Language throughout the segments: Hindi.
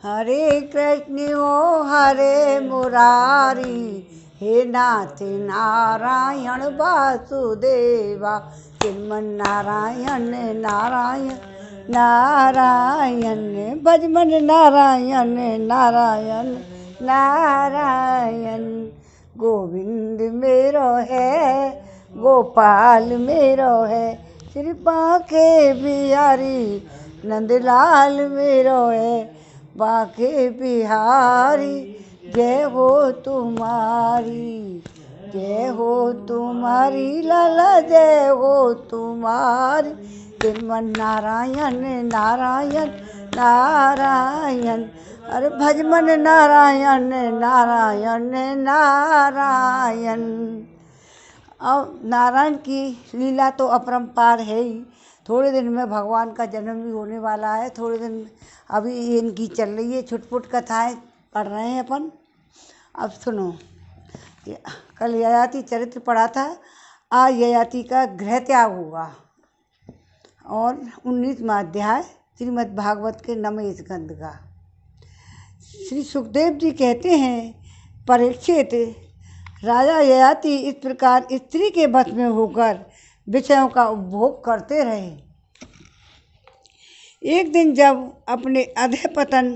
हरे कृष्ण ओ हरे मुरारी, हे नाथ नारायण वासुदेवा, श्रीमन नारायण नारायण नारायण, भजमन नारायण नारायण नारायण। गोविंद मेरो है गोपाल मेरो है, श्री बांके बिहारी नंदलाल मेरो है। बांके बिहारी जय हो तुम्हारी, जय हो तुम्हारी लाला जय हो तुम्हारी, श्रीमन नारायण नारायण नारायण। अरे भजमन नारायण नारायण नारायण। अब नारायण की लीला तो अपरंपार है ही। थोड़े दिन में भगवान का जन्म भी होने वाला है। थोड़े दिन अभी इनकी चल रही है, छुटपुट कथाएं पढ़ रहे हैं अपन। अब सुनो, कल ययाति चरित्र पढ़ा था, आज ययाति का गृह त्याग होगा और 19वां अध्याय श्रीमद् भागवत के 9वें स्कंद का। श्री सुखदेव जी कहते हैं, परीक्षित, राजा ययाति इस प्रकार स्त्री के वश में होकर विषयों का उपभोग करते रहे। एक दिन जब अपने अधःपतन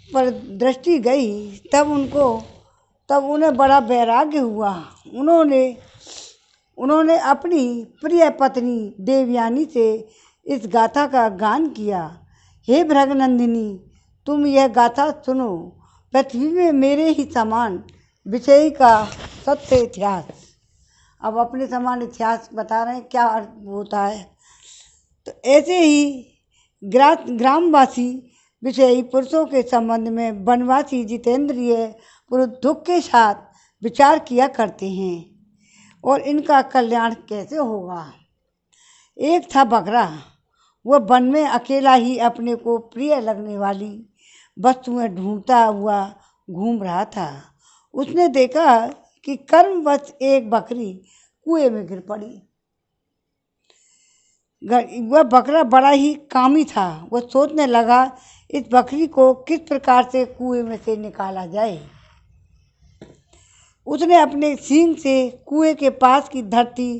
पर दृष्टि गई, तब उन्हें बड़ा वैराग्य हुआ। उन्होंने अपनी प्रिय पत्नी देवयानी से इस गाथा का गान किया। हे भृगनंदिनी, तुम यह गाथा सुनो। पृथ्वी में मेरे ही समान विषयी का सत्य इतिहास। अब अपने समान इतिहास बता रहे हैं, क्या अर्थ होता है। तो ऐसे ही ग्रामवासी विषयी पुरुषों के संबंध में वनवासी जितेंद्रिय पुरुष दुख के साथ विचार किया करते हैं और इनका कल्याण कैसे होगा। एक था बकरा, वह वन में अकेला ही अपने को प्रिय लगने वाली वस्तुएं ढूंढता हुआ घूम रहा था। उसने देखा कि कर्मवश एक बकरी कुएं में गिर पड़ी। वह बकरा बड़ा ही कामी था। वह सोचने लगा, इस बकरी को किस प्रकार से कुएं में से निकाला जाए। उसने अपने सींग से कुएं के पास की धरती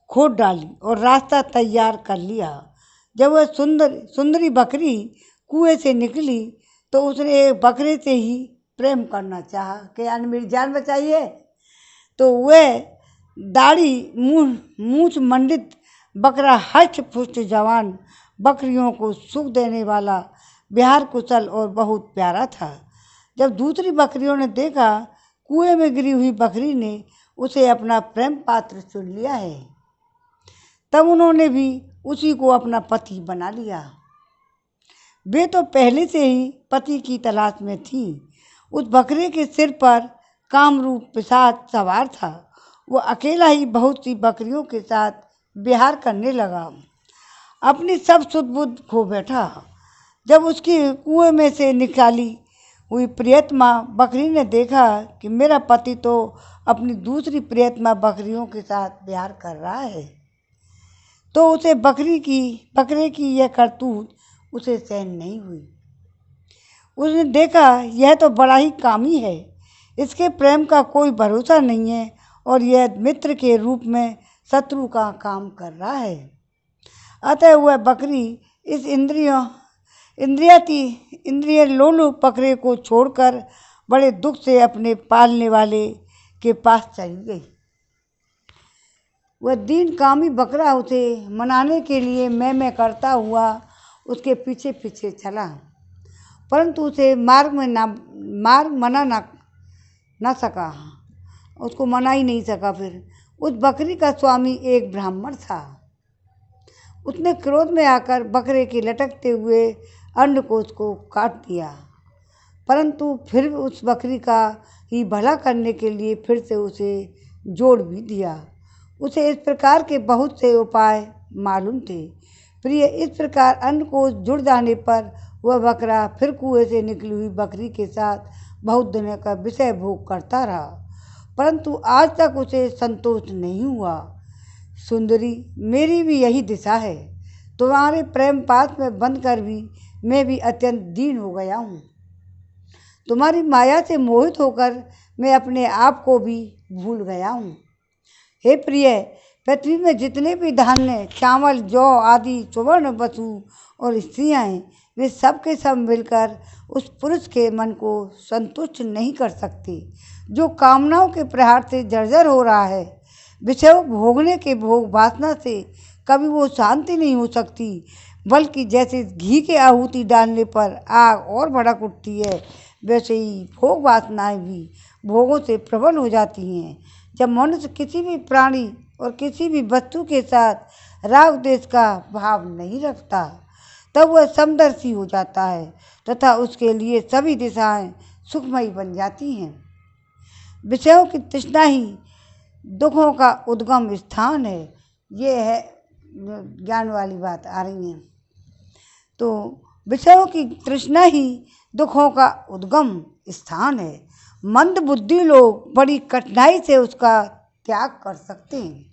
खोद डाली और रास्ता तैयार कर लिया। जब वह सुंदरी बकरी कुएं से निकली तो उसने एक बकरे से ही प्रेम करना चाहा कि यानी मेरी जान बचाइए। तो वह दाढ़ी मूछ मंडित बकरा हष्ट पुष्ट जवान बकरियों को सुख देने वाला विहार कुशल और बहुत प्यारा था। जब दूसरी बकरियों ने देखा कुएं में गिरी हुई बकरी ने उसे अपना प्रेम पात्र चुन लिया है, तब उन्होंने भी उसी को अपना पति बना लिया। वे तो पहले से ही पति की तलाश में थी। उस बकरे के सिर पर कामरूप पिशाच सवार था। वह अकेला ही बहुत सी बकरियों के साथ विहार करने लगा, अपनी सब सुध बुध खो बैठा। जब उसकी कुएं में से निकाली हुई प्रियतमा बकरी ने देखा कि मेरा पति तो अपनी दूसरी प्रियतमा बकरियों के साथ विहार कर रहा है, तो उसे बकरे की यह करतूत उसे सहन नहीं हुई। उसने देखा यह तो बड़ा ही कामी है, इसके प्रेम का कोई भरोसा नहीं है और यह मित्र के रूप में शत्रु का काम कर रहा है। अतः वह बकरी इस इंद्रिय लोलुप बकरे को छोड़कर बड़े दुख से अपने पालने वाले के पास चली गई। वह दीन कामी बकरा उसे मनाने के लिए मैं करता हुआ उसके पीछे पीछे चला, परंतु उसे मार्ग मना ना सका, उसको मना ही नहीं सका। फिर उस बकरी का स्वामी एक ब्राह्मण था। उसने क्रोध में आकर बकरे के लटकते हुए अंडकोश को काट दिया, परंतु फिर उस बकरी का ही भला करने के लिए फिर से उसे जोड़ भी दिया। उसे इस प्रकार के बहुत से उपाय मालूम थे। प्रिय, इस प्रकार अंडकोश जुड़ जाने पर वह बकरा फिर कुएं से निकली हुई बकरी के साथ बहुत दिनों का विषय भोग करता रहा, परंतु आज तक उसे संतोष नहीं हुआ। सुंदरी, मेरी भी यही दिशा है, तुम्हारे प्रेम पास में बंद कर भी मैं भी अत्यंत दीन हो गया हूँ। तुम्हारी माया से मोहित होकर मैं अपने आप को भी भूल गया हूँ। हे प्रिय, पृथ्वी में जितने भी धान्य, चावल, जौ आदि सुवर्ण वसु और स्त्रियाँ हैं, वे सब के सब मिलकर उस पुरुष के मन को संतुष्ट नहीं कर सकते जो कामनाओं के प्रहार से जर्जर हो रहा है। विषय भोगने के भोग वासना से कभी वो शांति नहीं हो सकती, बल्कि जैसे घी के आहुति डालने पर आग और भड़क उठती है, वैसे ही भोग वासनाएं भी भोगों से प्रबल हो जाती हैं। जब मनुष्य किसी भी प्राणी और किसी भी वस्तु के साथ राग द्वेष का भाव नहीं रखता, तब वह समदर्शी हो जाता है तथा उसके लिए सभी दिशाएं सुखमयी बन जाती हैं। विषयों की तृष्णा ही दुखों का उद्गम स्थान है। ये है ज्ञान वाली बात आ रही है। तो विषयों की तृष्णा ही दुखों का उद्गम स्थान है। मंद बुद्धि लोग बड़ी कठिनाई से उसका त्याग कर सकते हैं।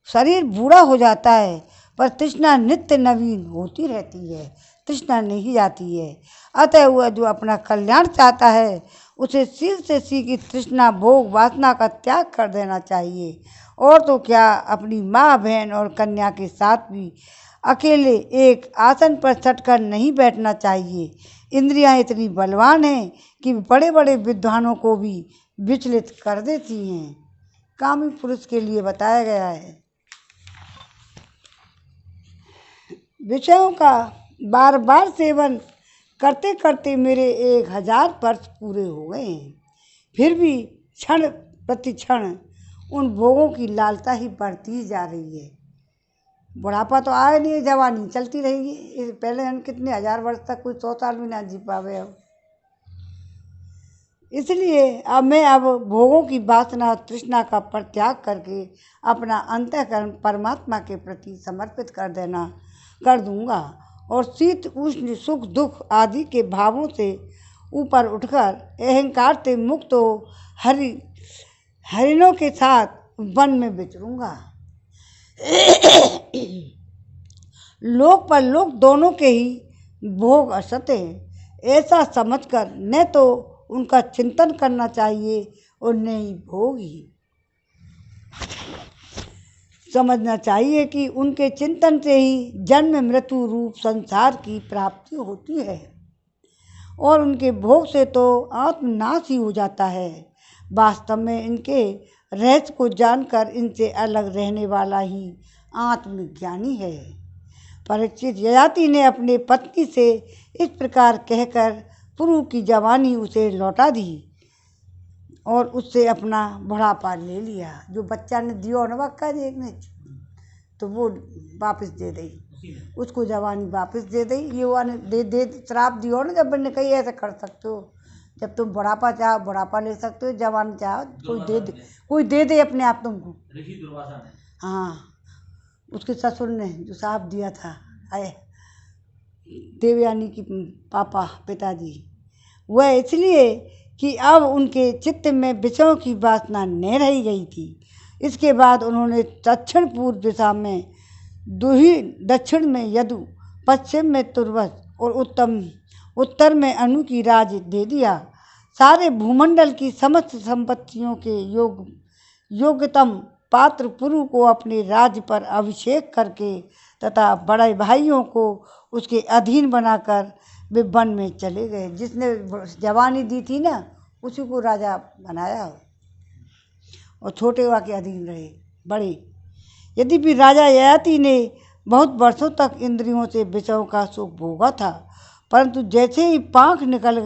शरीर बूढ़ा हो जाता है पर तृष्णा नित्य नवीन होती रहती है, तृष्णा नहीं जाती है। अतः वह जो अपना कल्याण चाहता है उसे शीघ्र से शीघ्र तृष्णा भोग वासना का त्याग कर देना चाहिए। और तो क्या, अपनी माँ, बहन और कन्या के साथ भी अकेले एक आसन पर सटकर नहीं बैठना चाहिए। इंद्रियां इतनी बलवान हैं कि बड़े बड़े विद्वानों को भी विचलित कर देती हैं। कामी पुरुष के लिए बताया गया है। विषयों का बार बार सेवन करते करते मेरे 1000 वर्ष पूरे हो गए हैं, फिर भी क्षण प्रति क्षण उन भोगों की लालसा ही बढ़ती जा रही है। बुढ़ापा तो आया नहीं, जवानी चलती रहेगी। पहले हम कितने 1000 वर्ष तक, कोई 100 साल भी ना जी पावे अब। इसलिए अब भोगों की वासना और तृष्णा का परित्याग करके अपना अंतःकरण परमात्मा के प्रति समर्पित कर दूंगा और शीत उष्ण सुख दुख आदि के भावों से ऊपर उठकर अहंकार से मुक्त हो हरिणों के साथ वन में विचरूंगा। लोक पर लोक दोनों के ही भोग असत्य हैं, ऐसा समझकर न तो उनका चिंतन करना चाहिए और न ही भोग ही। समझना चाहिए कि उनके चिंतन से ही जन्म मृत्यु रूप संसार की प्राप्ति होती है और उनके भोग से तो आत्मनाश ही हो जाता है। वास्तव में इनके रहस्य को जानकर इनसे अलग रहने वाला ही आत्मज्ञानी है। परीक्षित ययाति ने अपने पत्नी से इस प्रकार कहकर पूर्व की जवानी उसे लौटा दी और उससे अपना बुढ़ापा ले लिया। जो बच्चा ने दियो न वक्का देखने, तो वो वापस दे दी, उसको जवानी वापस दे दी। ये वो दे श्राप दियो न, जब मैंने कही ऐसे कर सकते हो। जब तुम बुढ़ापा चाहो बुढ़ापा ले सकते हो, जवानी चाहो कोई दे दे अपने आप तुमको। हाँ, उसके ससुर ने जो श्राप दिया था, आए देवयानी की पिताजी, वह इसलिए कि अब उनके चित्त में विषयों की वासना न रही गई थी। इसके बाद उन्होंने दक्षिण पूर्व दिशा में दुही, दक्षिण में यदु, पश्चिम में तुर्वस और उत्तर में अनु की राज दे दिया। सारे भूमंडल की समस्त संपत्तियों के योग्यतम पात्र पुरु को अपने राज्य पर अभिषेक करके तथा बड़े भाइयों को उसके अधीन बनाकर वे वन में चले गए। जिसने जवानी दी थी ना, उसी को राजा बनाया और छोटे वा के अधीन रहे बड़े। यदि भी राजा ययाति ने बहुत वर्षों तक इंद्रियों से विषयों का सुख भोगा था, परंतु जैसे ही पाँख निकल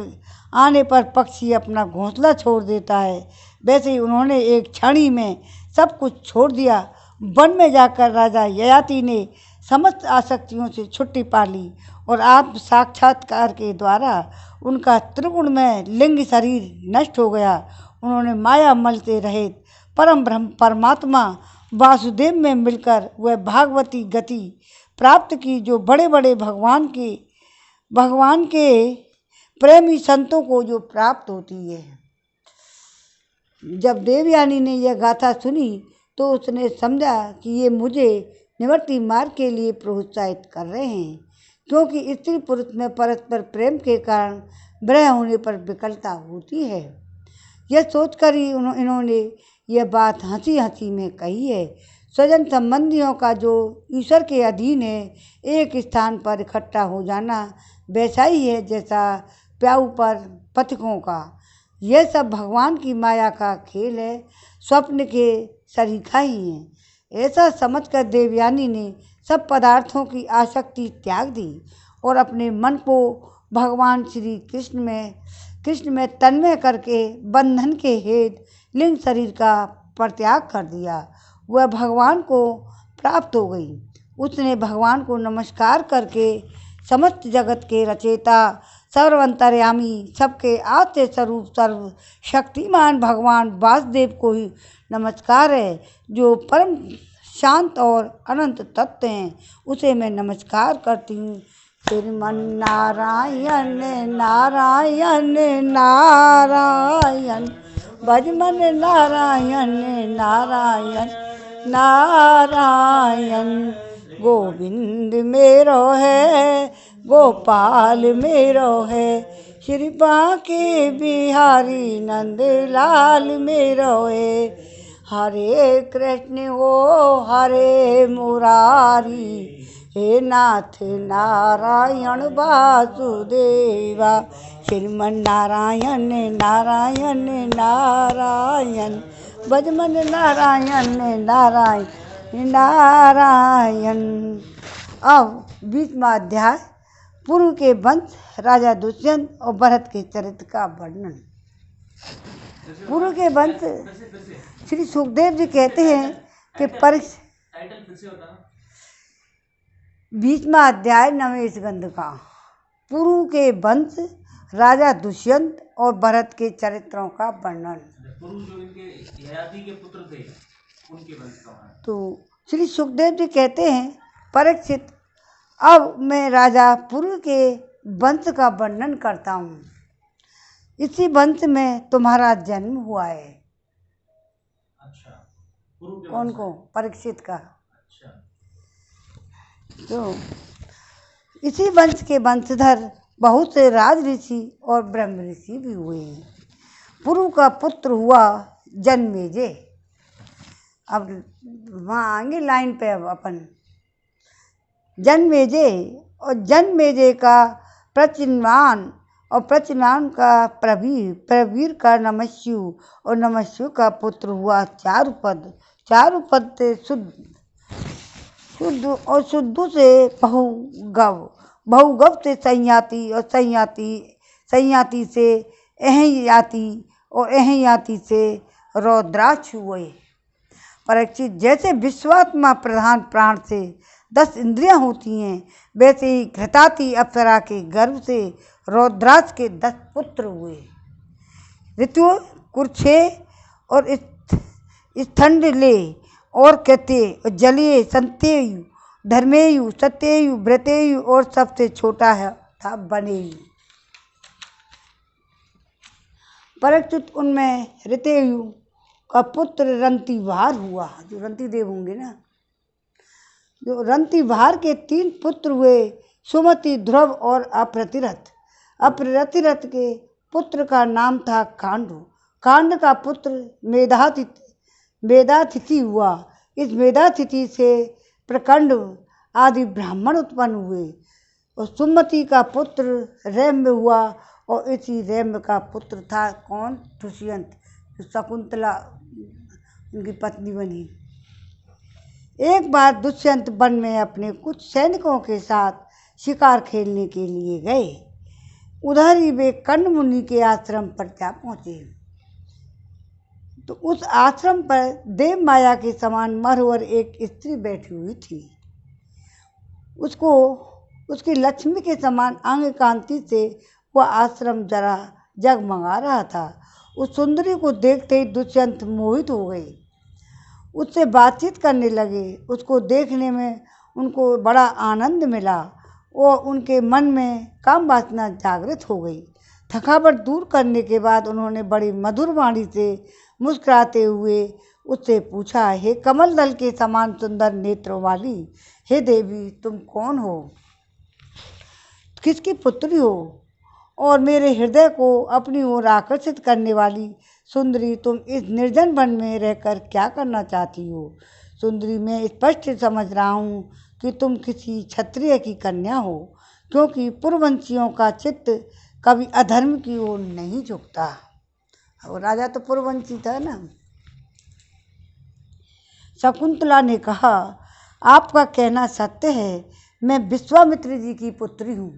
आने पर पक्षी अपना घोंसला छोड़ देता है, वैसे ही उन्होंने एक क्षण में सब कुछ छोड़ दिया। वन में जाकर राजा ययाति ने समस्त आसक्तियों से छुट्टी पा ली और आत्म साक्षात्कार के द्वारा उनका त्रिगुण में लिंग शरीर नष्ट हो गया। उन्होंने माया मल से रहित परम ब्रह्म परमात्मा वासुदेव में मिलकर वह भागवती गति प्राप्त की जो बड़े बड़े भगवान के प्रेमी संतों को जो प्राप्त होती है। जब देवयानी ने यह गाथा सुनी तो उसने समझा कि ये मुझे निवृत्ति मार्ग के लिए प्रोत्साहित कर रहे हैं, क्योंकि स्त्री पुरुष में परस्पर प्रेम के कारण विरह होने पर विकलता होती है। यह सोचकर ही इन्होंने यह बात हंसी हंसी में कही है। स्वजन संबंधियों का जो ईश्वर के अधीन है, एक स्थान पर इकट्ठा हो जाना वैसा ही है जैसा प्याऊ पर पथिकों का। यह सब भगवान की माया का खेल है, स्वप्न के सरीखा ही है। ऐसा समझकर देवयानी ने सब पदार्थों की आसक्ति त्याग दी और अपने मन को भगवान श्री कृष्ण में तन्मय करके बंधन के हेतु लिंग शरीर का परित्याग कर दिया। वह भगवान को प्राप्त हो गई। उसने भगवान को नमस्कार करके समस्त जगत के रचयिता, सर्वंतर्यामी, सबके आद्य स्वरूप, सर्व शक्तिमान भगवान वासुदेव को ही नमस्कार है, जो परम शांत और अनंत तत्व हैं। उसे मैं नमस्कार करती हूँ। श्रीमन नारायण नारायण नारायण, भजमन नारायण नारायण नारायण। गोविंद मेरो है, गोपाल मेरो है, श्री बांके बिहारी नंद लाल मेरो है। हरे कृष्ण हो हरे मुरारी, हे नाथ नारायण वासुदेवा। श्रीमन नारायण नारायण नारायण, भजमन नारायण नारायण नारायण। अब 20वां अध्याय, पूर्व के वंश, राजा दुष्यंत और भरत के चरित्र का वर्णन। पूर्व के वंश, श्री सुखदेव जी कहते हैं कि 20वां अध्याय 9वें स्कंद का, पूर्व के वंश, राजा दुष्यंत और भरत के चरित्रों का वर्णन। पूर्व जो इनके ययाति के पुत्र थे, उनके वंश का। तो श्री सुखदेव जी कहते हैं, परीक्षित, अब मैं राजा पूर्व के वंश का वर्णन करता हूँ। इसी वंश में तुम्हारा जन्म हुआ है। अच्छा, पूर्व के कौन को? परीक्षित का। अच्छा। तो इसी वंश के वंशधर बहुत से राज ऋषि और ब्रह्म ऋषि भी हुए हैं। पूर्व का पुत्र हुआ जन्मेजय। अब वहाँ आएंगे लाइन पे। अब अपन जन्मेजय, और जन्मेजय का प्रचिनवान, और प्रचिनवान का प्रवीर का नमस्यु, और नमस्यु का पुत्र हुआ चारुपद। चारुपद से शुद्ध और शुद्ध से बहुगव, बहुगव से संयाति, और संयाति से अहयाति, और अहयाति से रौद्राक्ष हुए। परीक्षित, जैसे विश्वात्मा प्रधान प्राण से 10 इंद्रियां होती हैं, वैसे ही घृताति अप्सरा के गर्भ से रौद्राक्ष के 10 पुत्र हुए। ऋतु कुर्छे और स्थंडले और कहते, जलिये, संतेयु, धर्मेयु, सत्येयु, व्रतेयु, और सबसे छोटा है था बनेयु। परीक्षित, उनमें ऋतेयु का पुत्र रंतिवार हुआ, जो रंतिदेव होंगे ना। जो रंतिवार के 3 पुत्र हुए, सुमति, ध्रुव और अप्रतिरथ। अप्रतिरथ के पुत्र का नाम था कांडु। कांड का पुत्र मेधातिथि हुआ। इस मेधातिथि से प्रकंड आदि ब्राह्मण उत्पन्न हुए। और सुमति का पुत्र रैम्य हुआ, और इसी रैम्य का पुत्र था कौन? दुष्यंत, जो शकुंतला उनकी पत्नी बनी। एक बार दुष्यंत वन में अपने कुछ सैनिकों के साथ शिकार खेलने के लिए गए। उधर ही वे कर्ण मुनि के आश्रम पर जा पहुँचे। तो उस आश्रम पर देव माया के समान मरवर एक स्त्री बैठी हुई थी। उसको उसकी लक्ष्मी के समान अंग कांति से वह आश्रम जरा जगमगा रहा था। उस सुंदरी को देखते ही दुष्यंत मोहित हो गए। उससे बातचीत करने लगे। उसको देखने में उनको बड़ा आनंद मिला और उनके मन में काम वासना जागृत हो गई। थकावट दूर करने के बाद उन्होंने बड़ी मधुर वाणी से मुस्कुराते हुए उससे पूछा, हे कमल दल के समान सुंदर नेत्रों वाली, हे देवी तुम कौन हो, किसकी पुत्री हो, और मेरे हृदय को अपनी ओर आकर्षित करने वाली सुंदरी, तुम इस निर्जन वन में रहकर क्या करना चाहती हो। सुंदरी, मैं स्पष्ट समझ रहा हूँ कि तुम किसी क्षत्रिय की कन्या हो, क्योंकि पूर्ववंशियों का चित्त कभी अधर्म की ओर नहीं झुकता। और राजा तो पूर्ववंशी था ना। शकुंतला ने कहा, आपका कहना सत्य है, मैं विश्वामित्र जी की पुत्री हूँ।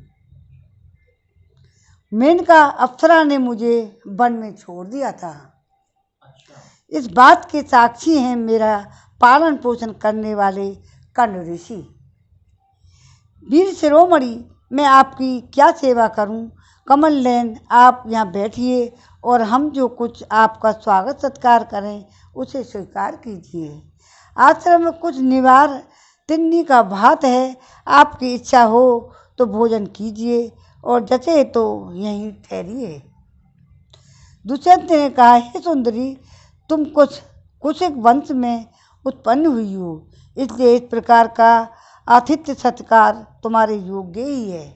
मेनका अप्सरा ने मुझे वन में छोड़ दिया था। अच्छा। इस बात के साक्षी हैं मेरा पालन पोषण करने वाले कर्ण ऋषि। वीर शिरोमणि, मैं आपकी क्या सेवा करूं। कमल नयन, आप यहाँ बैठिए और हम जो कुछ आपका स्वागत सत्कार करें उसे स्वीकार कीजिए। आश्रम में कुछ निवार तिन्नी का भात है, आपकी इच्छा हो तो भोजन कीजिए और जचे तो यहीं ठहरिए। दुष्यंत ने कहा, हे सुंदरी, तुम कुछ कुशिक वंश में उत्पन्न हुई हो, इसलिए इस प्रकार का आतिथ्य सत्कार तुम्हारे योग्य ही है,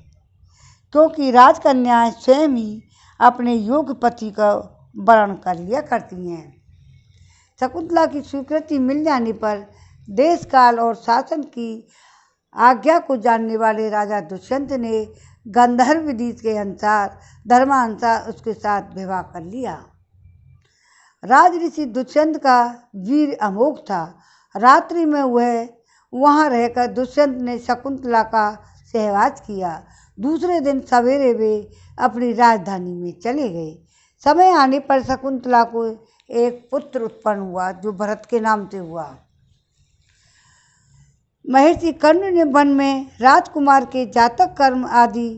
क्योंकि राजकन्याएं स्वयं ही अपने योग्य पति का वरण कर लिया करती हैं। शकुंतला की स्वीकृति मिल जाने पर देश काल और शासन की आज्ञा को जानने वाले राजा दुष्यंत ने गंधर्व विधि के अनुसार धर्मानुसार उसके साथ विवाह कर लिया। राज ऋषि दुष्यंत का वीर अमोघ था। रात्रि में वह वहाँ रहकर दुष्यंत ने शकुंतला का सहवास किया। दूसरे दिन सवेरे वे अपनी राजधानी में चले गए। समय आने पर शकुंतला को एक पुत्र उत्पन्न हुआ जो भरत के नाम से हुआ। महर्षि कर्ण ने वन में राजकुमार के जातक कर्म आदि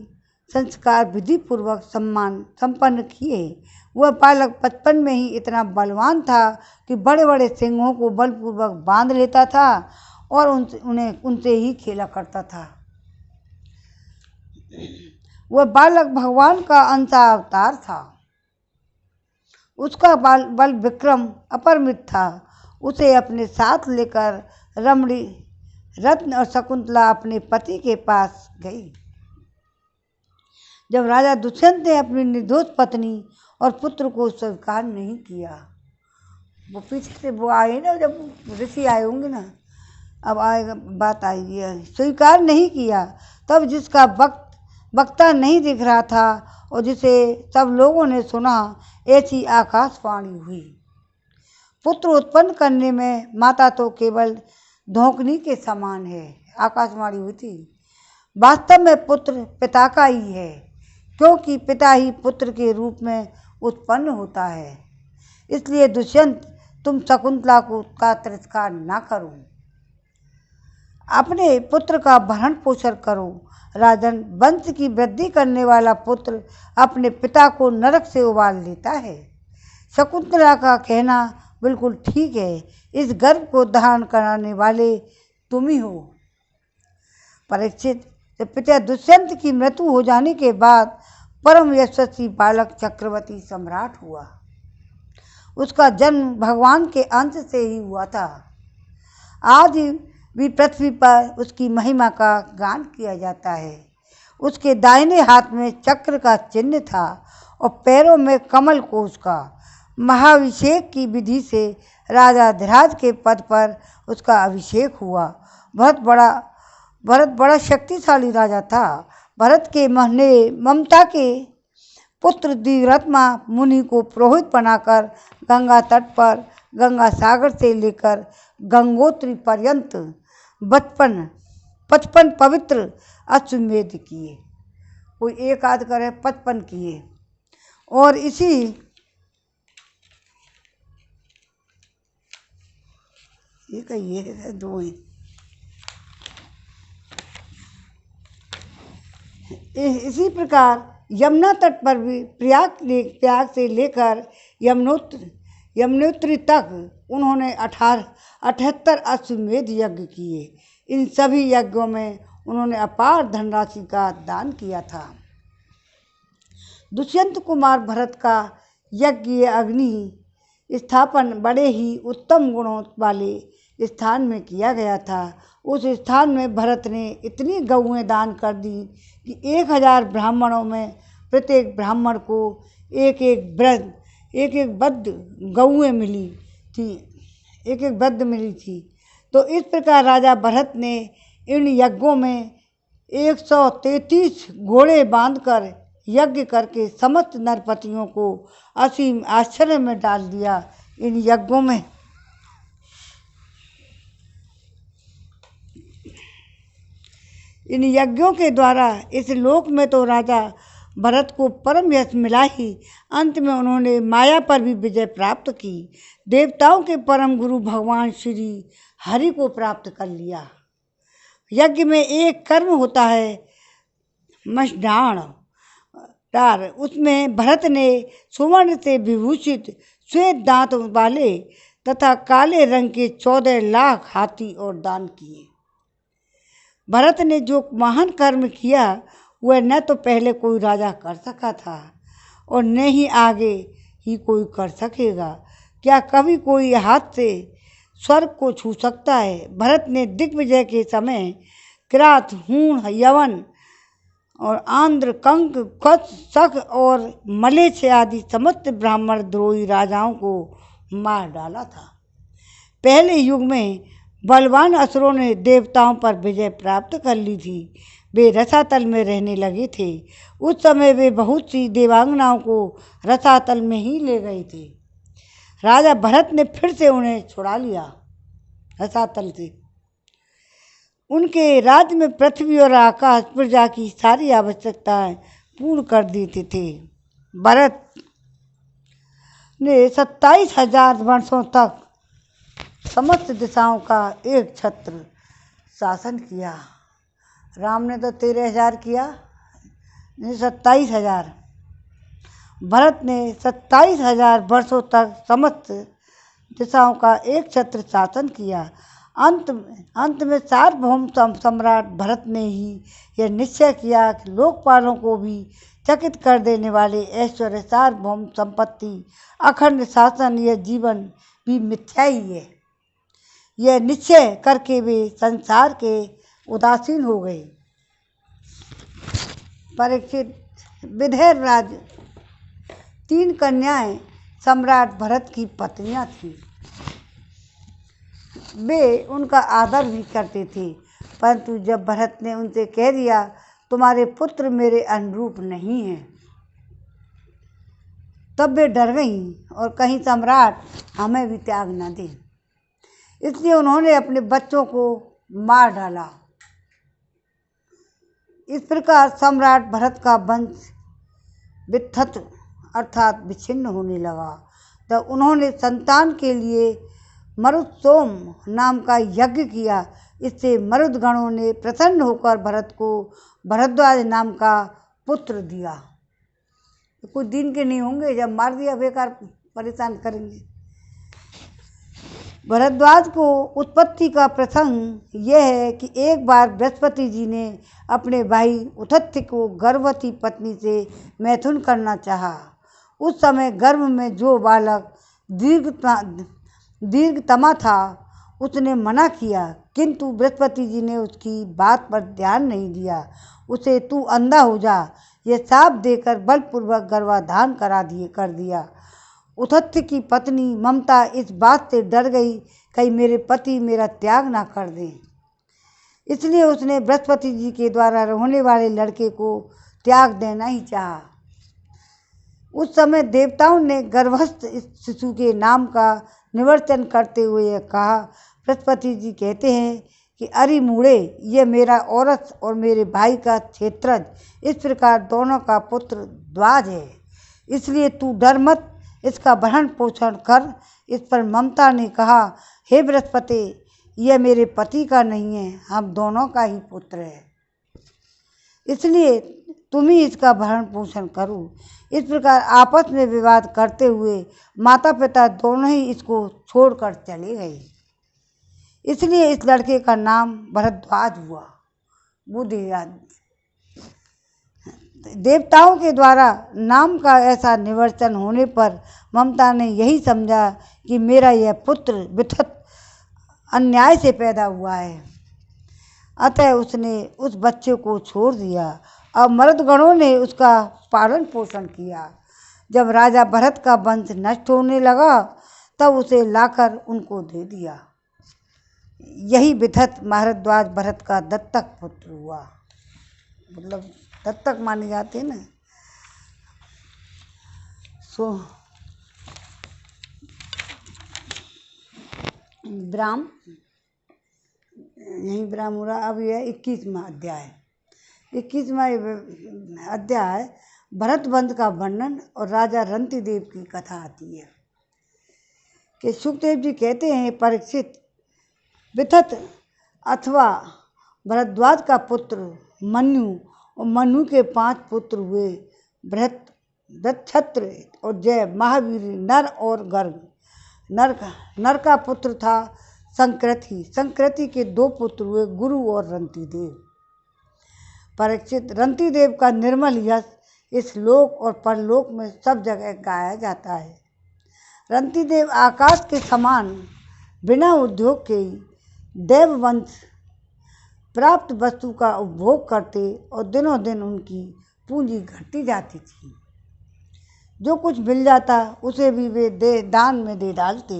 संस्कार विधि पूर्वक संपन्न किए। वह बालक बचपन में ही इतना बलवान था कि बड़े बड़े सिंहों को बलपूर्वक बांध लेता था और उनसे ही खेला करता था। वह बालक भगवान का अंशावतार था। उसका बल विक्रम अपरिमित था। उसे अपने साथ लेकर रमणी रत्न और शकुंतला अपने पति के पास गई। जब राजा दुष्यंत ने अपनी निर्दोष पत्नी और पुत्र को स्वीकार नहीं किया, वो पीछे से वो आए ना, जब ऋषि आए होंगे ना, अब आएगा बात आएगी, स्वीकार नहीं किया, तब जिसका वक्ता नहीं दिख रहा था और जिसे सब लोगों ने सुना, ऐसी आकाशवाणी हुई। पुत्र उत्पन्न करने में माता तो केवल धोखनी के समान है। आकाशवाणी हुई थी। वास्तव में पुत्र पिता का ही है, क्योंकि पिता ही पुत्र के रूप में उत्पन्न होता है। इसलिए दुष्यंत, तुम शकुंतला का तिरस्कार न करो, अपने पुत्र का भरण पोषण करो। राजन, वंश की वृद्धि करने वाला पुत्र अपने पिता को नरक से उबाल लेता है। शकुंतला का कहना बिल्कुल ठीक है। इस गर्भ को धारण कराने वाले तुम ही हो। परीक्षित, पिता दुष्यंत की मृत्यु हो जाने के बाद परम यशस्वी बालक चक्रवर्ती सम्राट हुआ। उसका जन्म भगवान के अंश से ही हुआ था। आज भी पृथ्वी पर उसकी महिमा का गान किया जाता है। उसके दाहिने हाथ में चक्र का चिन्ह था और पैरों में कमल कोश का। महाभिषेक की विधि से राजाधिराज के पद पर उसका अभिषेक हुआ। भरत बड़ा शक्तिशाली राजा था। भरत के ममता के पुत्र दिव्रत्मा मुनि को पुरोहित बनाकर गंगा तट पर गंगा सागर से लेकर गंगोत्री पर्यंत 55 पवित्र अश्वमेध किए। कोई एक आध करे 55 किए। और इसी दो हैं। इसी प्रकार यमुना तट पर भी प्रयाग से लेकर यमुनोत्री तक उन्होंने 78 अश्वमेध यज्ञ किए। इन सभी यज्ञों में उन्होंने अपार धनराशि का दान किया था। दुष्यंत कुमार भरत का यज्ञ अग्नि स्थापन बड़े ही उत्तम गुणों वाले स्थान में किया गया था। उस स्थान में भरत ने इतनी गऊएं दान कर दी कि 1000 ब्राह्मणों में प्रत्येक ब्राह्मण को एक एक बद्ध गऊएं मिली थी, एक बद्ध मिली थी। तो इस प्रकार राजा भरत ने इन यज्ञों में 133 घोड़े बांधकर यज्ञ करके समस्त नरपतियों को असीम आश्चर्य में डाल दिया। इन यज्ञों में इन यज्ञों के द्वारा इस लोक में तो राजा भरत को परम यश मिला ही, अंत में उन्होंने माया पर भी विजय प्राप्त की। देवताओं के परम गुरु भगवान श्री हरि को प्राप्त कर लिया। यज्ञ में एक कर्म होता है मशडाण डार, उसमें भरत ने सुवर्ण से विभूषित श्वेत दांत वाले तथा काले रंग के 14 लाख हाथी और दान किए। भरत ने जो महान कर्म किया वह न तो पहले कोई राजा कर सका था और न ही आगे ही कोई कर सकेगा। क्या कभी कोई हाथ से स्वर्ग को छू सकता है? भरत ने दिग्विजय के समय किरात, हूण, यवन और आंध्र, कंक, कच्छ, शक और मलेच्छ आदि समस्त ब्राह्मण द्रोही राजाओं को मार डाला था। पहले युग में बलवान असुरों ने देवताओं पर विजय प्राप्त कर ली थी। वे रसातल में रहने लगे थे। उस समय वे बहुत सी देवांगनाओं को रसातल में ही ले गए थे। राजा भरत ने फिर से उन्हें छुड़ा लिया रसातल से। उनके राज्य में पृथ्वी और आकाश प्रजा की सारी आवश्यकताएं पूर्ण कर देते थे। भरत ने 27,000 वर्षों तक समस्त दिशाओं का एक छत्र शासन किया। राम ने तो 13,000 किया, 27,000। भरत ने 27,000 वर्षों तक समस्त दिशाओं का एक छत्र शासन किया। अंत में सार्वभौम सम्राट भरत ने ही यह निश्चय किया कि लोकपालों को भी चकित कर देने वाले ऐश्वर्य, सार्वभौम संपत्ति, अखंड शासन, यह जीवन भी मिथ्या ही है। यह निश्चय करके वे संसार के उदासीन हो गए। परीक्षित, विदेह राज्य 3 कन्याएं सम्राट भरत की पत्नियां थीं। वे उनका आदर भी करते थे, परंतु जब भरत ने उनसे कह दिया तुम्हारे पुत्र मेरे अनुरूप नहीं हैं, तब वे डर गईं और कहीं सम्राट हमें भी त्याग न दे। इसलिए उन्होंने अपने बच्चों को मार डाला। इस प्रकार सम्राट भरत का वंश वित्थत अर्थात विच्छिन्न होने लगा। तब उन्होंने संतान के लिए मरुत्सोम नाम का यज्ञ किया। इससे मरुदगणों ने प्रसन्न होकर भरत को भरद्वाज नाम का पुत्र दिया। कुछ दिन के नहीं होंगे, जब मार दिया बेकार परेशान करेंगे। भरद्वाज को उत्पत्ति का प्रसंग यह है कि एक बार बृहस्पति जी ने अपने भाई उतथ्य को गर्भवती पत्नी से मैथुन करना चाहा। उस समय गर्भ में जो बालक दीर्घतमा था उसने मना किया, किंतु बृहस्पति जी ने उसकी बात पर ध्यान नहीं दिया। उसे तू अंधा हो जा यह शाप देकर बलपूर्वक गर्भाधान कर दिया। उतथ्य की पत्नी ममता इस बात से डर गई कहीं मेरे पति मेरा त्याग ना कर दें, इसलिए उसने बृहस्पति जी के द्वारा होने वाले लड़के को त्याग देना ही चाहा। उस समय देवताओं ने गर्भस्थ इस शिशु के नाम का निवर्चन करते हुए यह कहा। बृहस्पति जी कहते हैं कि अरे मूढ़े, ये मेरा औरस और मेरे भाई का क्षेत्रज, इस प्रकार दोनों का पुत्र ध्वज है, इसलिए तू डर मत, इसका भरण पोषण कर। इस पर ममता ने कहा, हे बृहस्पति, यह मेरे पति का नहीं है, हम दोनों का ही पुत्र है, इसलिए तुम ही इसका भरण पोषण करो। इस प्रकार आपस में विवाद करते हुए माता पिता दोनों ही इसको छोड़कर चले गए। इसलिए इस लड़के का नाम भरद्वाज हुआ। बुद्धिराज देवताओं के द्वारा नाम का ऐसा निवर्चन होने पर ममता ने यही समझा कि मेरा यह पुत्र विथत अन्याय से पैदा हुआ है, अतः उसने उस बच्चे को छोड़ दिया। अब मर्दगणों ने उसका पालन पोषण किया। जब राजा भरत का वंश नष्ट होने लगा तब उसे लाकर उनको दे दिया। यही विथत भारद्वाज भरत का दत्तक पुत्र हुआ। मतलब दत्तक माने जाते हैं ना। ब्राह्म यही ब्राह्म हो रहा। अब यह 21वां अध्याय। 21वां अध्याय भरत वंश का वर्णन और राजा रंतिदेव की कथा आती है कि सुखदेव जी कहते हैं, परीक्षित, विथत अथवा भरद्वाज का पुत्र मनु और मनु के 5 पुत्र हुए, वृत्रक्षत्र और जय, महावीर, नर और गर्ग। नर का पुत्र था संकृति। संकृति के 2 पुत्र हुए, गुरु और रंतिदेव। परीक्षित, रंतिदेव का निर्मल यश इस लोक और परलोक में सब जगह गाया जाता है। रंतिदेव आकाश के समान बिना उद्योग के देववंश प्राप्त वस्तु का उपभोग करते और दिनों दिन उनकी पूंजी घटती जाती थी। जो कुछ मिल जाता उसे भी वे दान में दे डालते।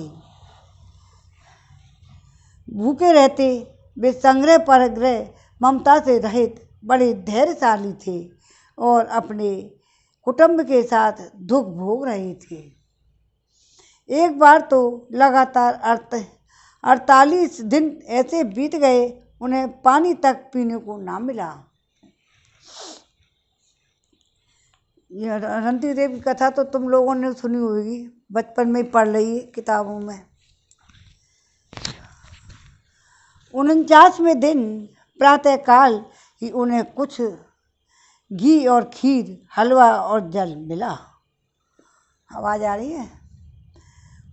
भूखे रहते, वे संग्रह परग्रह ममता से रहित बड़े धैर्यशाली थे और अपने कुटुंब के साथ दुख भोग रहे थे। एक बार तो लगातार 48 दिन ऐसे बीत गए, उन्हें पानी तक पीने को ना मिला। यह रंतिदेव की कथा तो तुम लोगों ने सुनी होगी, बचपन में पढ़ रही किताबों में। 49वें दिन प्रातःकाल ही उन्हें कुछ घी और खीर, हलवा और जल मिला। आवाज़ आ रही है?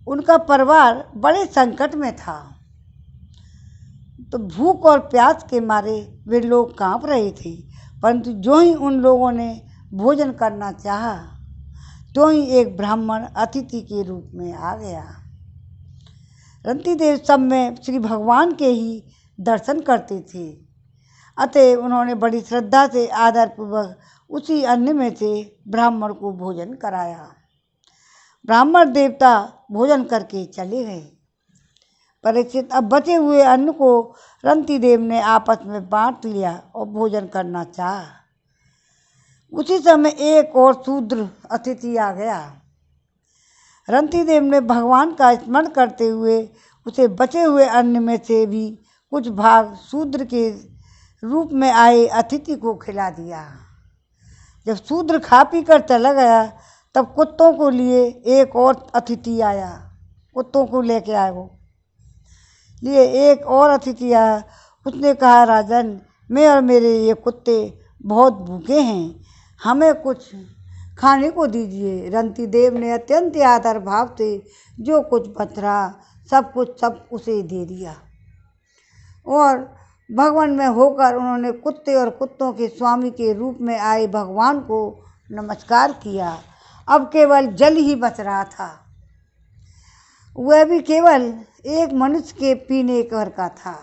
उनका परिवार बड़े संकट में था, तो भूख और प्यास के मारे वे लोग कांप रहे थे। परंतु जो ही उन लोगों ने भोजन करना चाहा, तो ही एक ब्राह्मण अतिथि के रूप में आ गया। रंतिदेव सब में श्री भगवान के ही दर्शन करते थे, अतः उन्होंने बड़ी श्रद्धा से आदरपूर्वक उसी अन्न में से ब्राह्मण को भोजन कराया। ब्राह्मण देवता भोजन करके चले गए। परीक्षित, अब बचे हुए अन्न को रंतिदेव ने आपस में बांट लिया और भोजन करना चाहा। उसी समय एक और शूद्र अतिथि आ गया। रंतिदेव ने भगवान का स्मरण करते हुए उसे बचे हुए अन्न में से भी कुछ भाग शूद्र के रूप में आए अतिथि को खिला दिया। जब शूद्र खा पी कर चला गया, तब कुत्तों को लिए एक और अतिथि आया। कुत्तों को लेके आए वो लिए एक और अतिथि आया। उसने कहा, राजन, मैं और मेरे ये कुत्ते बहुत भूखे हैं, हमें कुछ खाने को दीजिए। रंतिदेव ने अत्यंत आदर भाव से जो कुछ बच रहा सब उसे दे दिया और भगवान में होकर उन्होंने कुत्ते और कुत्तों के स्वामी के रूप में आए भगवान को नमस्कार किया। अब केवल जल ही बच रहा था, वह भी केवल एक मनुष्य के पीने भर का था।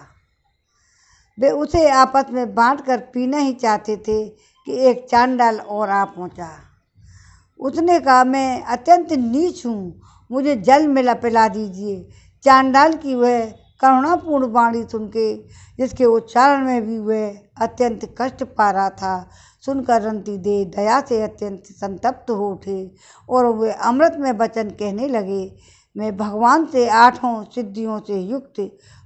वे उसे आपस में बांटकर पीना ही चाहते थे कि एक चांडाल और आ पहुंचा। उसने कहा, मैं अत्यंत नीच हूँ, मुझे जल में पिला दीजिए। चांडाल की वह करुणापूर्ण वाणी सुन के, जिसके उच्चारण में भी वह अत्यंत कष्ट पा रहा था, सुनकर रंतिदेव दया से अत्यंत संतप्त हो उठे और वे अमृत में वचन कहने लगे, मैं भगवान से 8 सिद्धियों से युक्त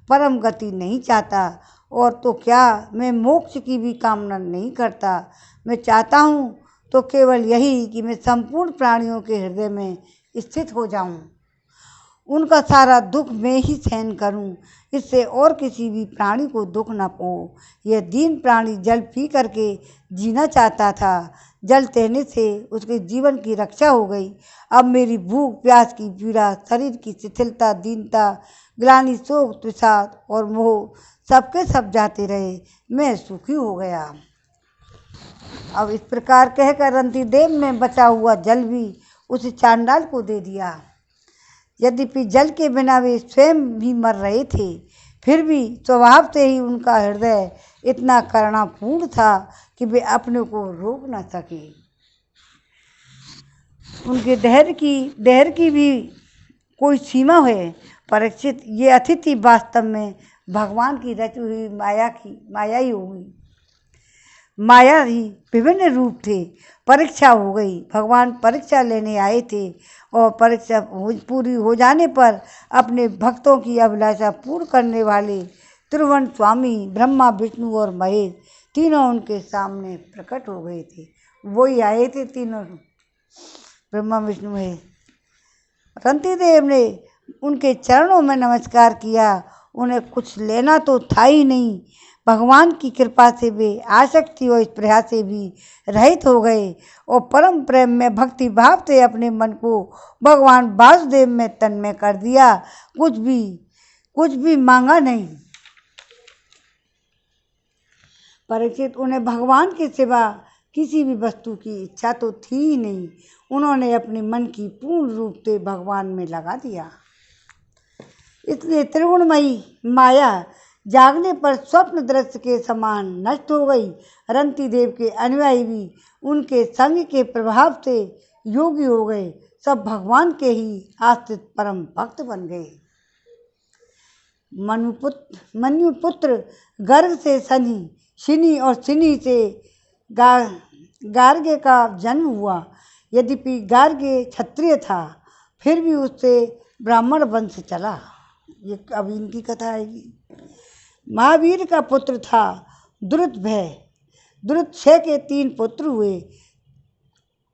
परम गति नहीं चाहता, और तो क्या मैं मोक्ष की भी कामना नहीं करता। मैं चाहता हूँ तो केवल यही कि मैं संपूर्ण प्राणियों के हृदय में स्थित हो जाऊँ, उनका सारा दुख मैं ही सहन करूं, इससे और किसी भी प्राणी को दुख न हो। यह दीन प्राणी जल पी करके जीना चाहता था। जल देने से उसके जीवन की रक्षा हो गई। अब मेरी भूख, प्यास की पीड़ा, शरीर की शिथिलता, दीनता, ग्लानि, शोक, त्रिषाद और मोह सबके सब जाते रहे। मैं सुखी हो गया। अब इस प्रकार कहकर रंतिदेव ने बचा हुआ जल भी उस चांडाल को दे दिया। यद्यपि जल के बिना वे स्वयं भी मर रहे थे, फिर भी स्वभाव से ही उनका हृदय इतना करुणापूर्ण था कि वे अपने को रोक न सके। उनके धैर्य की भी कोई सीमा है। परीक्षित, ये अतिथि वास्तव में भगवान की रची हुई माया ही होगी। माया ही विभिन्न रूप थे। परीक्षा हो गई। भगवान परीक्षा लेने आए थे और परीक्षा पूरी हो जाने पर अपने भक्तों की अभिलाषा पूर्ण करने वाले त्रिभुवन स्वामी ब्रह्मा, विष्णु और महेश तीनों उनके सामने प्रकट हो गए थे। वही आए थे तीनों, ब्रह्मा, विष्णु, महेश। रंतिदेव ने उनके चरणों में नमस्कार किया। उन्हें कुछ लेना तो था ही नहीं। भगवान की कृपा से वे आसक्ति और स्पृहा से भी रहित हो गए और परम प्रेम में भक्ति भाव से अपने मन को भगवान वासुदेव में तन्मय कर दिया। कुछ भी मांगा नहीं। परीक्षित, उन्हें भगवान के सिवा किसी भी वस्तु की इच्छा तो थी ही नहीं। उन्होंने अपने मन की पूर्ण रूप से भगवान में लगा दिया। इसलिए त्रिगुणमयी माया जागने पर स्वप्न दृश्य के समान नष्ट हो गई। रंतिदेव के अनुयायी भी उनके संग के प्रभाव से योगी हो गए। सब भगवान के ही आश्रित परम भक्त बन गए। मनुपुत्र गर्ग से शनि और शनि से गार्ग्य का जन्म हुआ। यद्यपि गार्ग्य क्षत्रिय था, फिर भी उससे ब्राह्मण वंश चला। ये अब इनकी कथा आएगी। महावीर का पुत्र था दुरुदभय। दुरुदक्षय के 3 पुत्र हुए,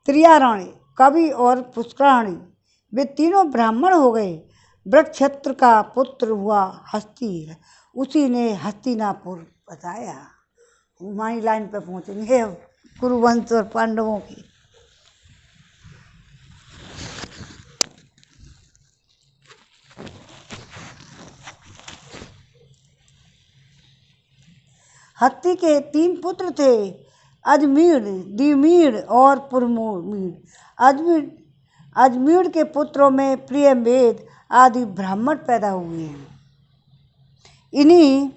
त्रियाराणी, कवि और पुष्कराणी। वे तीनों ब्राह्मण हो गए। वृक्षत्र का पुत्र हुआ हस्ती। उसी ने हस्तिनापुर बसाया। हमारी लाइन पे पहुँचेंगे कुरुवंश और पांडवों की। हस्ती के 3 पुत्र थे, अजमीर, दिमीर और पुरमीर। अजमीर के पुत्रों में प्रियमेद आदि ब्राह्मण पैदा हुए हैं। इन्हीं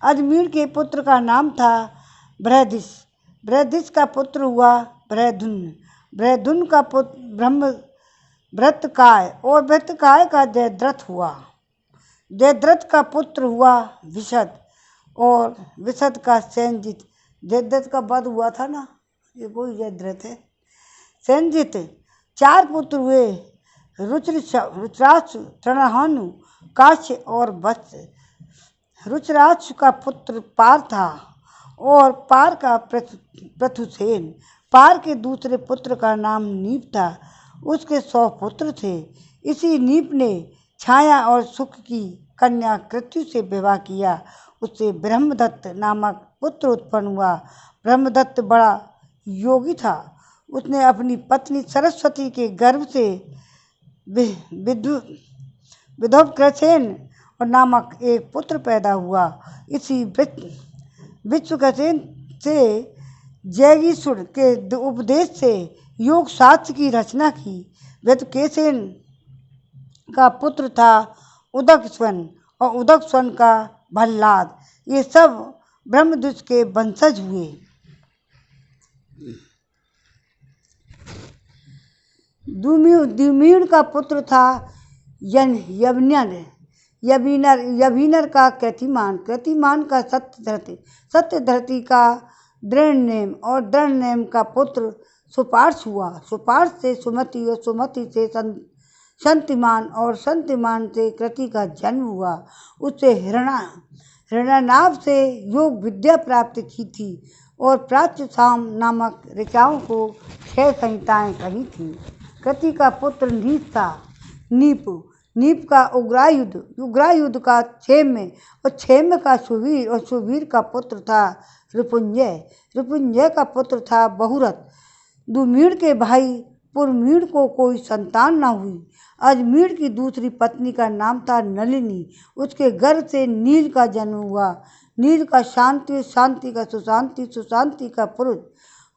अजमीर के पुत्र का नाम था बृहदिश। बृहदिश का पुत्र हुआ बृहधुन। बृहधुन का पुत्र भृतकाय और भृतकाय का जयद्रथ हुआ। जयद्रथ का पुत्र हुआ विशद और विशद का सेनजित। जयद्रथ का वध हुआ था ना, ये कोई जयद्रथ है। सेनजित। 4 पुत्र हुए, रुचराक्ष, तृणहानु, काश्य और वत्स। रुचराक्ष का पुत्र पार था और पार का पृथुसेन। पार के दूसरे पुत्र का नाम नीप था। उसके 100 पुत्र थे। इसी नीप ने छाया और सुख की कन्या कृत्यु से विवाह किया। उससे ब्रह्मदत्त नामक पुत्र उत्पन्न हुआ। ब्रह्मदत्त बड़ा योगी था। उसने अपनी पत्नी सरस्वती के गर्भ से विधवकृसेन और नामक एक पुत्र पैदा हुआ। इसी विश्वकृसेन से जैगीसुर के उपदेश से योग शास्त्र की रचना की। विधवकृसेन का पुत्र था उदकस्वन और उदकस्वन का भल्लाद। ये सब ब्रह्मदत्त के वंशज हुए। द्युम्न का पुत्र था यवीनर का कृतिमान का सत्यधृति का दृढ़नेम और दृढ़नेम का पुत्र सुपार्श हुआ। सुपार्श से सुमति और सुमति से संतिमान और संतिमान से कृति का जन्म हुआ। उससे हिरण्यानाभ से योग विद्या प्राप्त की थी और प्राच्य साम नामक ऋचाओं को 6 संहिताएं कही थी। कृति का पुत्र नीप था। नीप का उग्रायुध का क्षेम्य और क्षेम्य का सुवीर और सुवीर का पुत्र था रिपुंजय का पुत्र था बहुरथ। दुमीड़ के भाई पुरमीड़ को कोई संतान न हुई। अजमीर की दूसरी पत्नी का नाम था नलिनी। उसके गर्भ से नील का जन्म हुआ। नील का शांति, शांति का सुशांति, सुशांति का पुरुष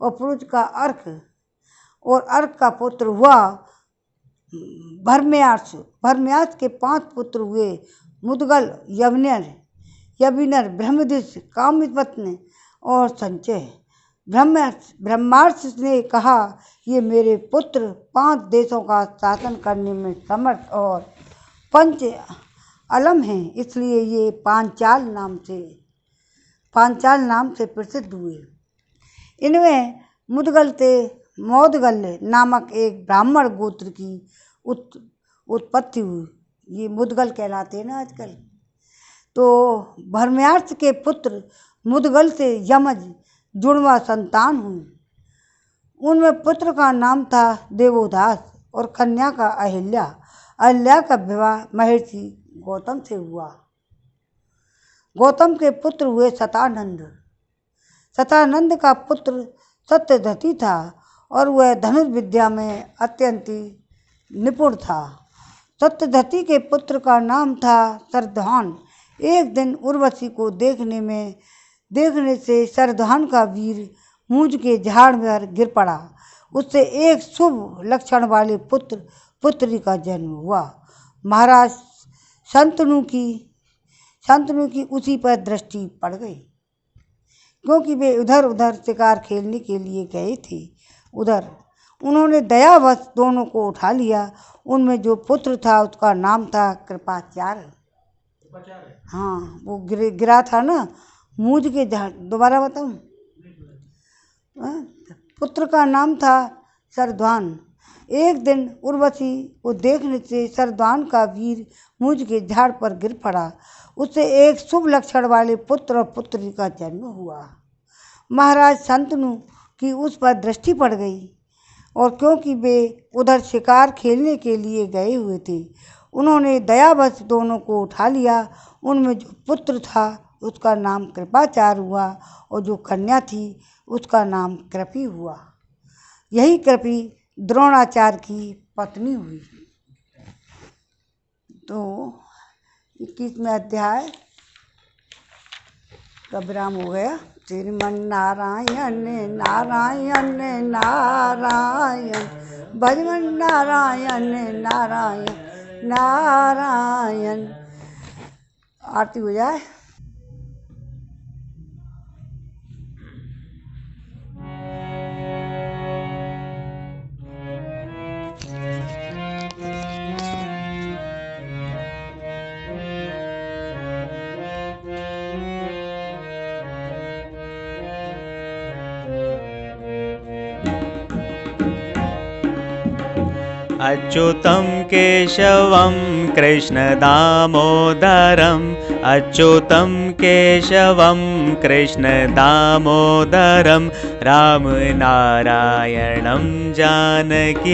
और पुरुष का अर्क और अर्क का पुत्र हुआ भरम्यास। भरम्यास के 5 पुत्र हुए, मुदगल, यविनर, ब्रह्मदिश, कामिपत्न और संचय। ब्रह्मार्ष ने कहा, ये मेरे पुत्र 5 देशों का शासन करने में समर्थ और पंच अलम हैं, इसलिए ये पांचाल नाम से प्रसिद्ध हुए। इनमें मोदगल नामक एक ब्राह्मण गोत्र की उत्पत्ति हुई। ये मुदगल कहलाते हैं ना आजकल। तो भरम्यास के पुत्र मुदगल से यमज जुड़वा संतान हुई। उनमें पुत्र का नाम था देवोदास और कन्या का अहिल्या। अहिल्या का विवाह महर्षि गौतम से हुआ। गौतम के पुत्र हुए शतानंद। शतानंद का पुत्र सत्यधति था और वह धनुष विद्या में अत्यंत निपुण था। सत्यधति के पुत्र का नाम था शरधान। एक दिन उर्वशी को देखने से शरधान का वीर मूंज के झाड़ में गिर पड़ा। उससे एक शुभ लक्षण वाले पुत्री का जन्म हुआ। महाराज शंतनु की उसी पर दृष्टि पड़ गई, क्योंकि वे उधर उधर शिकार खेलने के लिए गए थे। उधर उन्होंने दयावश दोनों को उठा लिया। उनमें जो पुत्र था उसका नाम था कृपाचार्य। हाँ, वो गिरा था ना मूंज के झाड़। दोबारा बताऊं? पुत्र का नाम था शरधान। एक दिन उर्वशी को देखने से शरधान का वीर मूंज के झाड़ पर गिर पड़ा। उससे एक शुभ लक्षण वाले पुत्र और पुत्री का जन्म हुआ। महाराज शंतनु की उस पर दृष्टि पड़ गई, और क्योंकि वे उधर शिकार खेलने के लिए गए हुए थे, उन्होंने दयावश दोनों को उठा लिया। उनमें जो पुत्र था उसका नाम कृपाचार्य हुआ और जो कन्या थी उसका नाम कृपी हुआ। यही कृपी द्रोणाचार्य की पत्नी हुई। तो 21वें अध्याय का विराम हो गया। श्रीमन नारायण नारायण नारायण, भजमन नारायण नारायण नारायण। आरती हो जाए। अच्युतं केशवं कृष्णदामोदरम्, अच्युतं केशवं कृष्णदामोदरं, रामनारायणं जानकीवल्लभं।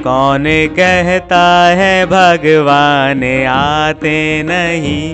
कौन कहता है भगवान आते नहीं,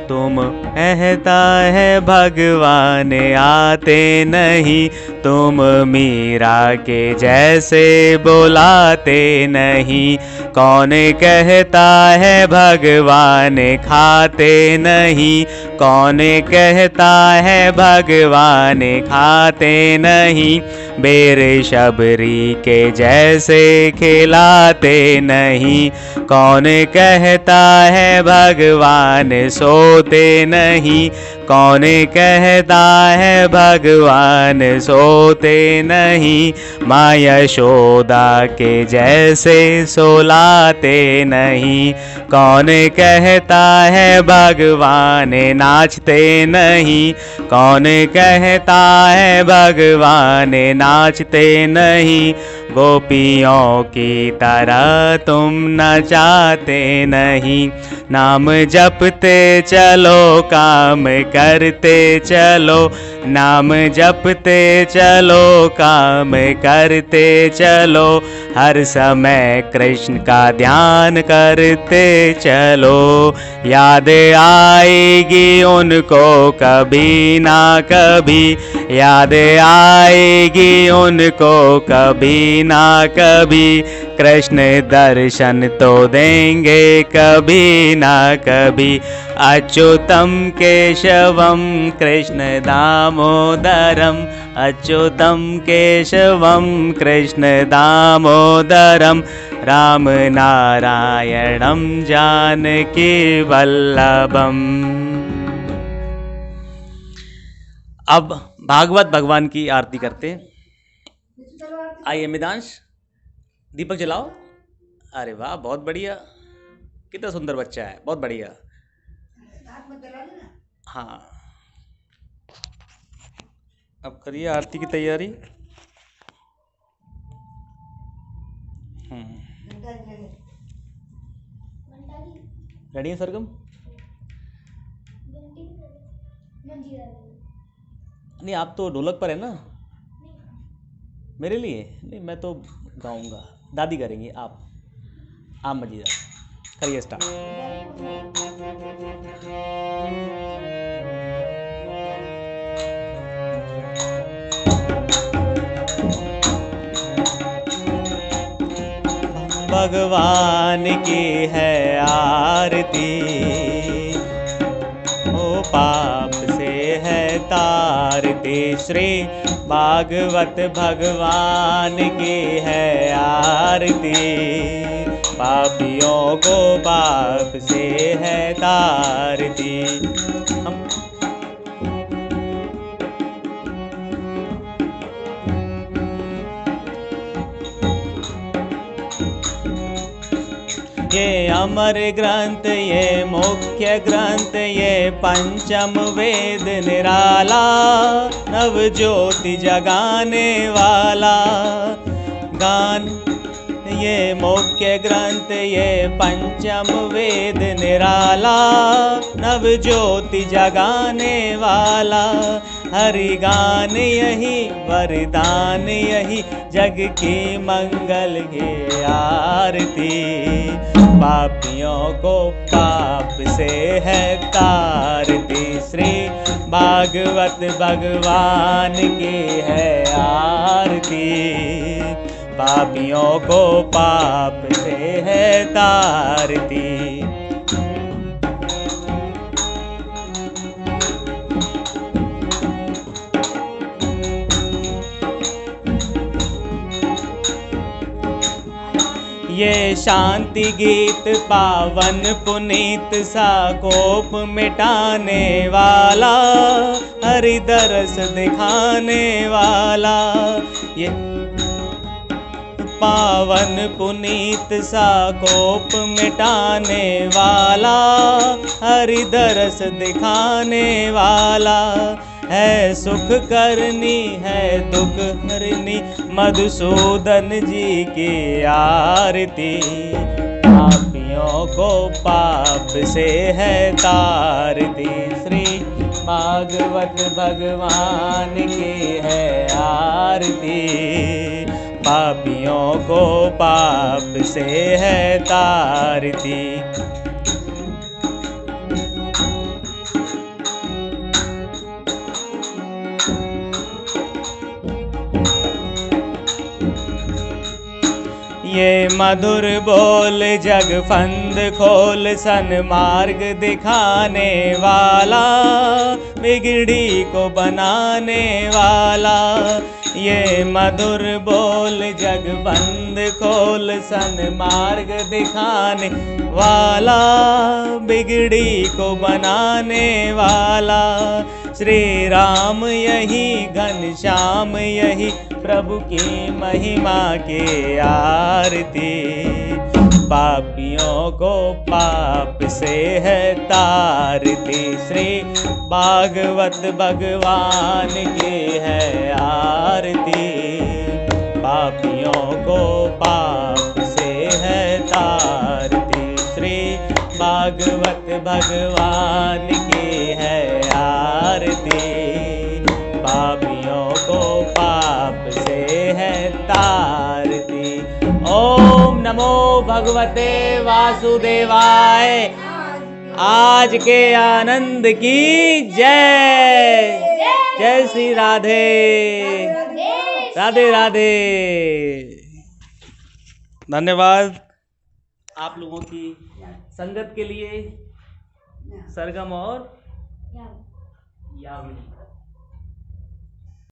तुम कहता है भगवान आते नहीं। तुम मीरा के जैसे बुलाते नहीं। कौन कहता है भगवान खाते नहीं, कौन कहता है भगवान खाते नहीं। बेर शबरी के जैसे खिलाते नहीं। कौन कहता है भगवान सोते नहीं, कौन कहता है भगवान सोते नहीं। माँ यशोदा के जैसे सोलाते नहीं। कौन कहता है भगवान नाचते नहीं, कौन कहता है भगवान नाचते नहीं। गोपियों की तरह तुम नचाते नहीं। नाम जपते चलो काम करते चलो, नाम जपते चलो काम करते चलो। हर समय कृष्ण का ध्यान करते चलो। याद आएगी उनको कभी ना कभी, याद आएगी उनको कभी ना कभी। कृष्ण दर्शन तो देंगे कभी ना कभी। अच्युतम केशवम कृष्ण दामोदरम, अच्युतम केशवम कृष्ण दामोदरम, राम नारायणम जानकी वल्लभम। अब भागवत भगवान की आरती करते हैं। आइए मिदांश, दीपक जलाओ। अरे वाह, बहुत बढ़िया, कितना सुंदर बच्चा है, बहुत बढ़िया। हाँ, अब करिए आरती की तैयारी। रेडी है सरगम? नहीं, आप तो ढोलक पर है ना। मेरे लिए नहीं, मैं तो गाऊंगा, दादी करेंगी, आप मजीदा करिए स्टार्ट। भगवान की है आरती, ओ पाप से है तारती। श्री भागवत भगवान की है आरती, पापियों को पाप से है तारती। ये अमर ग्रंथ, ये मुख्य ग्रंथ, ये पंचम वेद निराला, नव ज्योति जगाने वाला गान। ये मुख्य ग्रंथ, ये पंचम वेद निराला, नव ज्योति जगाने वाला। हरि गान यही, वरदान यही, जग की मंगल की आरती। पापियों को पाप से है तारती, श्री भागवत भगवान की है आरती। पापियों को पाप से है तारती। ये शांति गीत पावन पुनीत सा कोप मिटाने वाला, हरि दरस दिखाने वाला। ये पावन पुनीत सा कोप मिटाने वाला, हरि दरस दिखाने वाला। है सुख करनी है दुख हरनी, मधुसूदन जी की आरती। पापियों को पाप से है तारती, श्री भागवत भगवान की है आरती। पापियों को पाप से है तारती। ये मधुर बोल जग फंद खोल, सन्मार्ग दिखाने वाला, बिगड़ी को बनाने वाला। ये मधुर बोल जग बंद खोल, सन्मार्ग दिखाने वाला, बिगड़ी को बनाने वाला। श्री राम यही, घनश्याम यही, प्रभु की महिमा की आरती। पापियों को पाप से है तारती, श्री भागवत भगवान की है आरती। पापियों को पाप से है तारती, श्री भागवत भगवान की है आरती। पापियों को पाप से है तारती। ओम नमो भगवते वासुदेवाय। आज के आनंद की जय। जय श्री राधे। राधे राधे। धन्यवाद आप लोगों की संगत के लिए। सरगम और यामिनी।